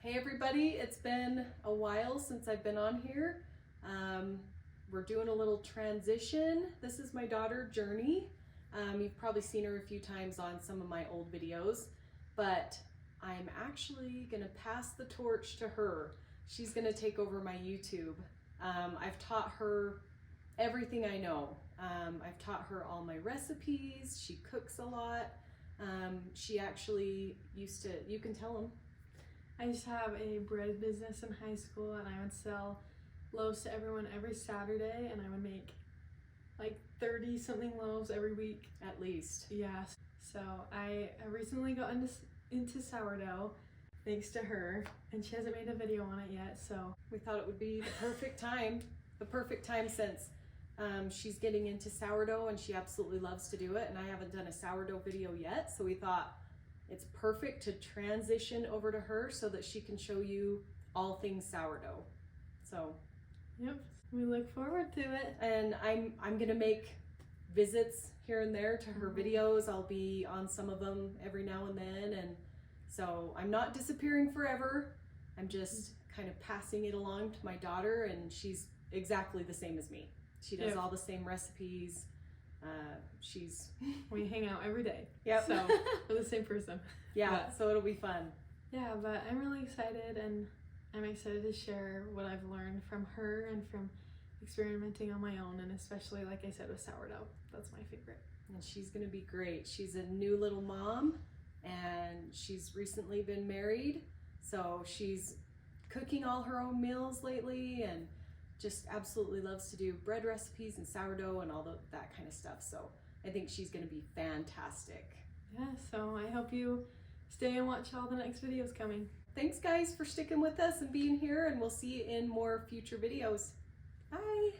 Hey everybody, it's been a while since I've been on here. We're doing a little transition. This is my daughter, Jerni. You've probably seen her a few times on some of my old videos, but I'm actually gonna pass the torch to her. She's gonna take over my YouTube. I've taught her everything I know. I've taught her all my recipes. She cooks a lot. She actually used to, you can tell them. I used to have a bread business in high school, and I would sell loaves to everyone every Saturday, and I would make like 30 something loaves every week. At least. Yes. So I recently got into sourdough thanks to her, and she hasn't made a video on it yet, so We thought it would be the perfect time since she's getting into sourdough and she absolutely loves to do it, and I haven't done a sourdough video yet, so we thought it's perfect to transition over to her so that she can show you all things sourdough. So yep, we look forward to it. and I'm gonna make visits here and there to her videos. I'll be on some of them every now and then, and so I'm not disappearing forever. I'm just kind of passing it along to my daughter, and she's exactly the same as me. She does all the same recipes. We hang out every day. Yep. So we're the same person. Yeah, so it'll be fun. Yeah, but I'm really excited, and I'm excited to share what I've learned from her and from experimenting on my own, and especially, like I said, with sourdough. That's my favorite. And she's gonna be great. She's a new little mom, and she's recently been married, so she's cooking all her own meals lately, and just absolutely loves to do bread recipes and sourdough and all that kind of stuff. So I think she's gonna be fantastic. Yeah, so I hope you stay and watch all the next videos coming. Thanks guys for sticking with us and being here, and we'll see you in more future videos. Bye.